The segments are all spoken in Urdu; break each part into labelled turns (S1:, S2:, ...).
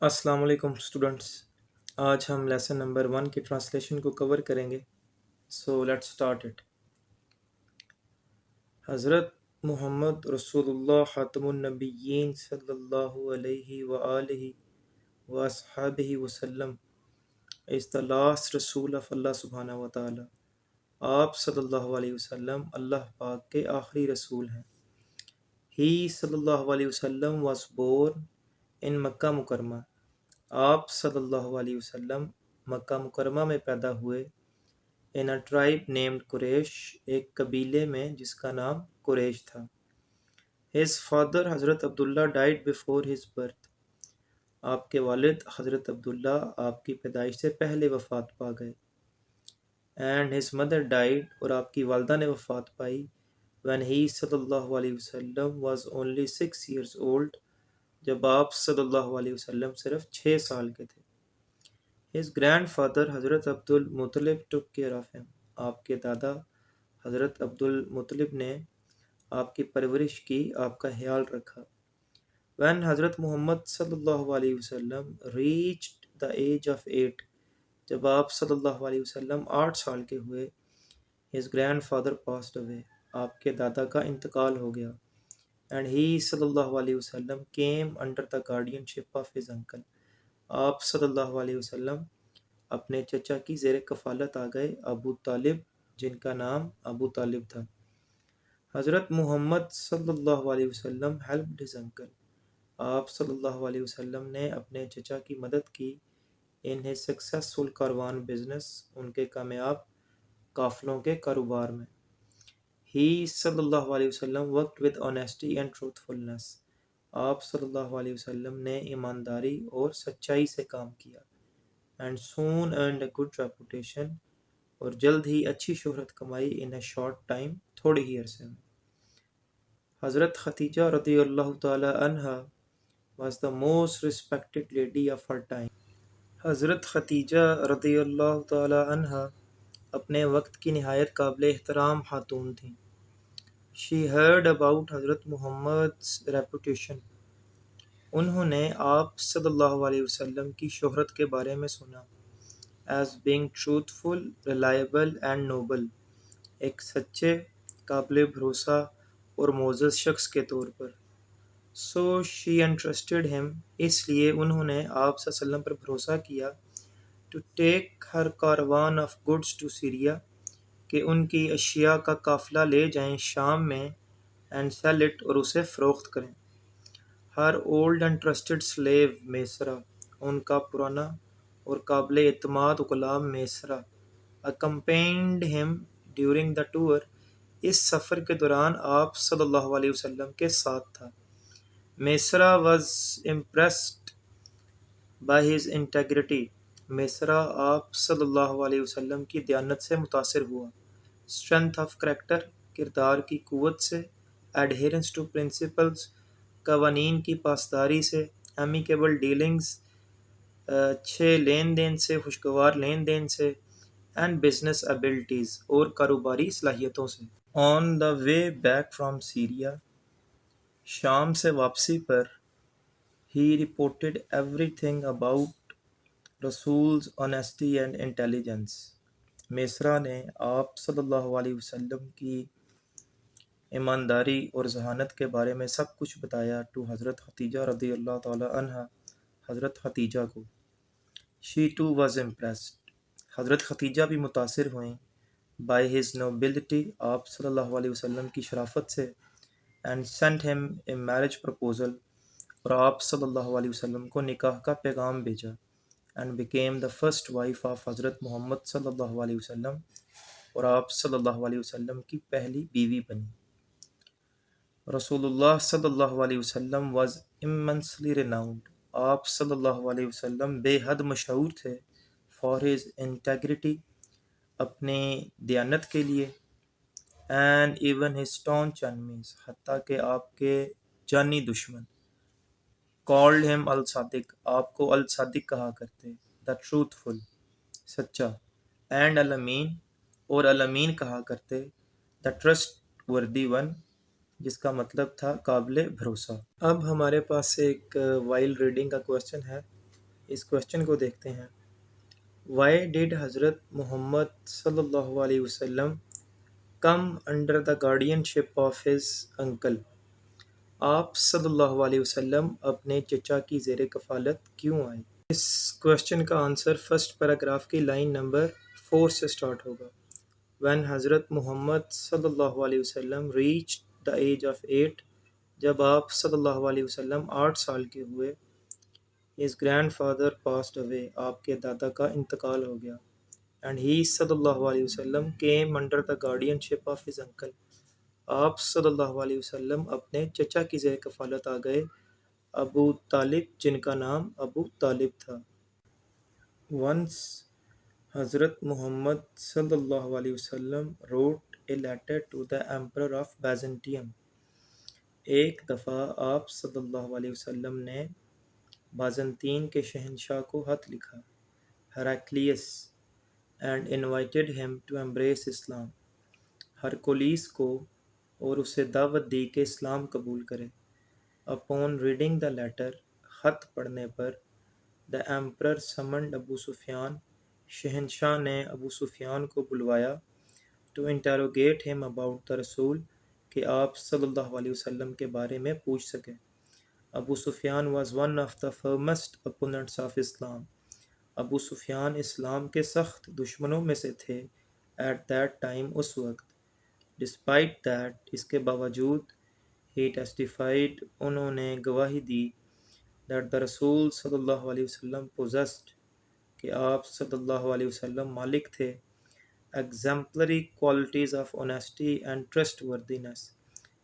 S1: السلام علیکم اسٹوڈنٹس. آج ہم لیسن نمبر 1 کی ٹرانسلیشن کو کور کریں گے. So let's start it. حضرت محمد رسول اللہ خاتم النبیین صلی اللہ علیہ وآلہ واصحابہ وسلم is the last رسول of اللہ سبحانہ وتعالی. آپ صلی اللہ علیہ وسلم اللہ پاک کے آخری رسول ہیں. He صلی اللہ علیہ وسلم was born in مکہ مکرمہ. آپ صلی اللہ علیہ وسلم مکہ مکرمہ میں پیدا ہوئے. in a tribe named قریش، ایک قبیلے میں جس کا نام قریش تھا. his father حضرت عبداللہ died before his birth. آپ کے والد حضرت عبداللہ آپ کی پیدائش سے پہلے وفات پا گئے. and his mother died، اور آپ کی والدہ نے وفات پائی when he صلی اللہ علیہ وسلم was only 6 years old، جب آپ صلی اللہ علیہ وسلم صرف 6 سال کے تھے. His grandfather حضرت عبد المطلب took care of him، آپ کے دادا حضرت عبد المطلب نے آپ کی پرورش کی، آپ کا خیال رکھا. When حضرت محمد صلی اللہ علیہ وسلم reached the age of 8، جب آپ صلی اللہ علیہ وسلم 8 سال کے ہوئے. His grandfather passed away، آپ کے دادا کا انتقال ہو گیا. And he صلی اللہ علیہ وسلم came under the guardianship of his uncle، آپ صلی اللہ علیہ وسلم اپنے چچا کی زیر کفالت آ گئے، ابو طالب، جن کا نام ابو طالب تھا. حضرت محمد صلی اللہ علیہ وسلم helped his uncle، آپ صلی اللہ علیہ وسلم نے اپنے چچا کی مدد کی in his successful Karwan business, ان کے کامیاب قافلوں کے کاروبار میں. He صلی اللہ علیہ وسلم worked with honesty and truthfulness، آپ صلی اللہ علیہ وسلم نے ایمانداری اور سچائی سے کام کیا. And soon earned a good reputation، اور جلد ہی اچھی شہرت کمائی in a short time، تھوڑے ہی عرصے میں. حضرت ختیجہ رضی اللہ تعالی عنہ was the most respected lady of her time، حضرت ختیجہ رضی اللہ تعالی عنہ اپنے وقت کی نہایت قابل احترام خاتون تھیں. She heard about حضرت محمد's reputation، انہوں نے آپ صلی اللہ علیہ وسلم کی شہرت کے بارے میں سنا. as being truthful، reliable and noble، ایک سچے، قابل بھروسہ اور معزز شخص کے طور پر. so she entrusted him، اس لیے انہوں نے آپ صلی اللہ علیہ وسلم پر بھروسہ کیا to take her caravan of goods to Syria، کہ ان کی اشیاء کا قافلہ لے جائیں شام میں and sell it، اور اسے فروخت کریں. her old and trusted slave میسرہ، ان کا پرانا اور قابل اعتماد Ghulam میسرہ accompanied him during the tour، اس سفر کے دوران آپ صلی اللہ علیہ وسلم کے ساتھ تھا. میسرہ was impressed by his integrity، میسرہ آپ صلی اللہ علیہ وسلم کی دیانت سے متاثر ہوا. strength of character، کردار کی قوت سے. adherence to principles، قوانین کی پاسداری سے. amicable dealings، اچھے لین دین سے، خوشگوار لین دین سے. and business abilities، اور کاروباری صلاحیتوں سے. on the way back from Syria، شام سے واپسی پر. he reported everything about رسول's honesty and intelligence، میسرہ نے آپ صلی اللہ علیہ وسلم کی ایمانداری اور ذہانت کے بارے میں سب کچھ بتایا to حضرت ختیجہ رضی اللہ تعالی عنہ، حضرت ختیجہ کو. she too was impressed، حضرت ختیجہ بھی متاثر ہوئیں by his nobility، آپ صلی اللہ علیہ وسلم کی شرافت سے. and sent him a marriage proposal، اور آپ صلی اللہ علیہ وسلم کو نکاح کا پیغام بھیجا. and became the first wife of حضرت محمد صلی اللہ علیہ وسلم، اور آپ صلی اللہ علیہ وسلم کی پہلی بیوی بنی. رسول اللہ صلی اللہ علیہ وسلم was immensely renowned، آپ صلی اللہ علیہ وسلم بے حد مشہور تھے for his integrity، اپنے دیانت کے لیے. and even his staunch enemies، حتیٰ کہ آپ کے جانی دشمن. called him الصادق، آپ کو الصادق کہا کرتے. the truthful، سچا. and الامین، اور الامین کہا کرتے. the trustworthy one، جس کا مطلب تھا قابل بھروسہ. اب ہمارے پاس ایک وائل ریڈنگ کا کویسچن ہے. اس کوشچن کو دیکھتے ہیں. Why did حضرت محمد صلی اللہ علیہ وسلم come under the guardianship of his uncle؟ آپ صلی اللہ علیہ وسلم اپنے چچا کی زیر کفالت کیوں آئے؟ اس کوشچن کا آنسر فرسٹ پیراگراف کی لائن نمبر 4 سے سٹارٹ ہوگا. When حضرت محمد صلی اللہ علیہ وسلم reached the age of 8، جب آپ صلی اللہ علیہ وسلم 8 سال کے ہوئے، his grandfather passed away، آپ کے دادا کا انتقال ہو گیا. And he صلی اللہ علیہ وسلم came under the guardianship of his uncle، آپ صلی اللہ علیہ وسلم اپنے چچا کی زیر کفالت آ گئے، ابو طالب، جن کا نام ابو طالب تھا. Once حضرت محمد صلی اللہ علیہ وسلم wrote a letter to the emperor of Byzantium، ایک دفعہ آپ صلی اللہ علیہ وسلم نے بازنطین کے شہنشاہ کو خط لکھا، ہیراکلیس، and invited him to embrace Islam، Hercules کو، اور اسے دعوت دی کہ اسلام قبول کرے. Upon reading the letter، خط پڑھنے پر، the emperor summoned ابو سفیان، شہنشاہ نے ابو سفیان کو بلوایا to interrogate him about the رسول، کہ آپ صلی اللہ علیہ وسلم کے بارے میں پوچھ سکے. ابو سفیان was one of the firmest opponents of Islam، ابو سفیان اسلام کے سخت دشمنوں میں سے تھے at that time، اس وقت. Despite that، اس کے باوجود، he testified، انہوں نے گواہی دی that the رسول صلی اللہ علیہ وسلم possessed، کہ آپ صلی اللہ علیہ وسلم مالک تھے exemplary qualities of honesty and trustworthiness،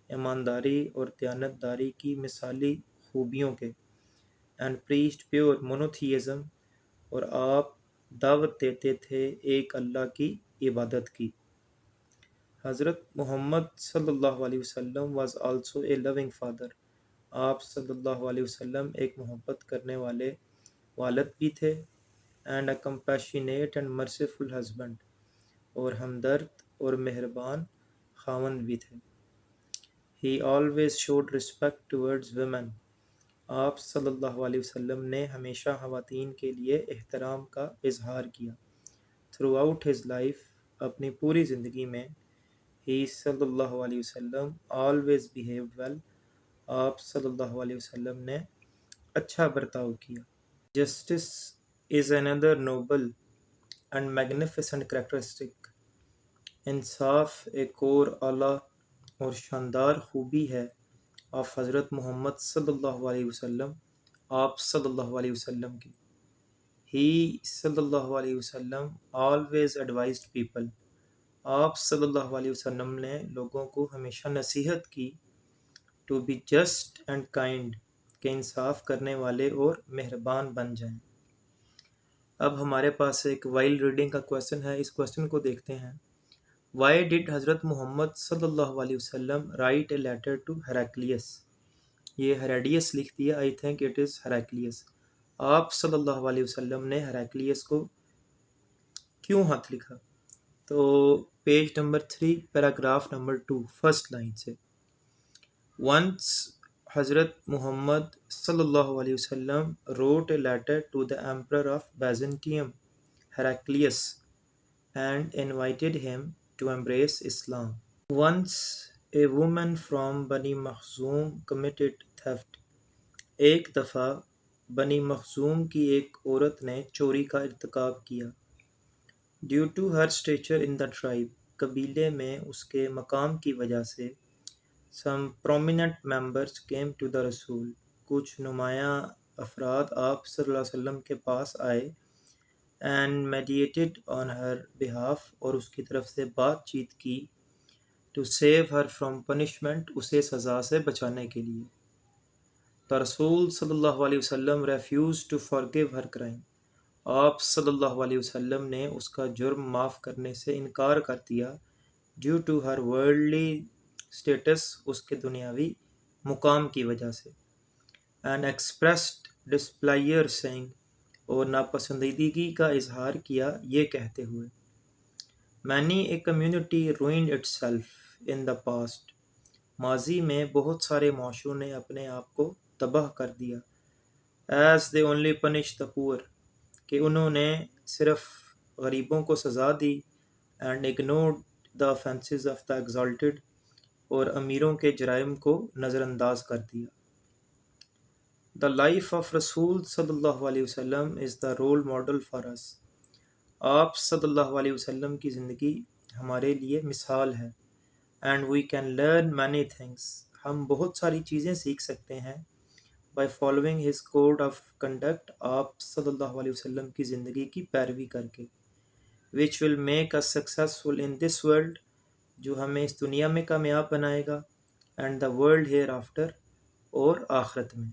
S1: ایمانداری اور دیانتداری کی مثالی خوبیوں کے. and preached pure monotheism، اور آپ دعوت دیتے تھے ایک اللہ کی عبادت کی. حضرت محمد صلی اللہ علیہ وسلم was also a loving father، آپ صلی اللہ علیہ وسلم ایک محبت کرنے والے والد بھی تھے. and a compassionate and merciful husband، اور ہمدرد اور مہربان خاوند بھی تھے. he always showed respect towards women، آپ صلی اللہ علیہ وسلم نے ہمیشہ خواتین کے لیے احترام کا اظہار کیا. throughout his life، اپنی پوری زندگی میں، he صلی اللہ علیہ وسلم always behaved well، آپ صلی اللہ علیہ وسلم نے اچھا برتاؤ کیا. justice is another noble and magnificent characteristic، انصاف ایک اور اعلیٰ اور شاندار خوبی ہے آف حضرت محمد صلی اللہ علیہ وسلم، آپ صلی اللہ علیہ وسلم کی. he صلی اللہ علیہ وسلم always advised people، آپ صلی اللہ علیہ وسلم نے لوگوں کو ہمیشہ نصیحت کی to be just and kind، کہ انصاف کرنے والے اور مہربان بن جائیں. اب ہمارے پاس ایک وائل ریڈنگ کا کویسچن ہے، اس کویسچن کو دیکھتے ہیں. Why did حضرت محمد صلی اللہ علیہ وسلم write a letter to Heraclius؟ یہ ہیراڈیس لکھ دیا، I think it is Heraclius. آپ صلی اللہ علیہ وسلم نے ہیراکلیس کو کیوں خط لکھا؟ تو page number 3 paragraph number 2 first line سے. Once حضرت محمد صلی اللہ علیہ وسلم wrote a letter to the emperor of Byzantium، Heraclius، and invited him to embrace Islam. Once a woman from Bani Makhzum committed theft، ایک دفعہ بنی مخزوم کی ایک عورت نے چوری کا ارتکاب کیا. Due to her stature in the tribe، قبیلے میں اس کے مقام کی وجہ سے. Some prominent members came to the رسول، کچھ نمایاں افراد آپ صلی اللہ علیہ وسلم کے پاس آئے. and mediated on her behalf، اور اس کی طرف سے بات چیت کی. to save her from punishment، اسے سزا سے بچانے کے لیے. the رسول صلی اللہ علیہ وسلم refused to forgive her crime، آپ صلی اللہ علیہ وسلم نے اس کا جرم معاف کرنے سے انکار کر دیا. due to her worldly status، اس کے دنیاوی مقام کی وجہ سے. and expressed displeasure saying، اور ناپسندیدگی کا اظہار کیا یہ کہتے ہوئے. many a community ruined itself in the past، ماضی میں بہت سارے معاشروں نے اپنے آپ کو تباہ کر دیا. As they only punish the poor, کہ انہوں نے صرف غریبوں کو سزا دی، and ignored the offenses of the exalted, اور امیروں کے جرائم کو نظر انداز کر دیا۔ دا لائف آف رسول صلی اللہ علیہ وسلم از the role model for us۔ آپ صلی اللہ علیہ وسلم کی زندگی ہمارے لیے مثال ہے۔ And we can learn many things, ہم بہت ساری چیزیں سیکھ سکتے ہیں by following his code of conduct, آپ صلی اللہ علیہ وسلم کی زندگی کی پیروی کر کے، which will make us successful in this world, جو ہمیں اس دنیا میں کامیاب بنائے گا، and the world hereafter, اور آخرت میں۔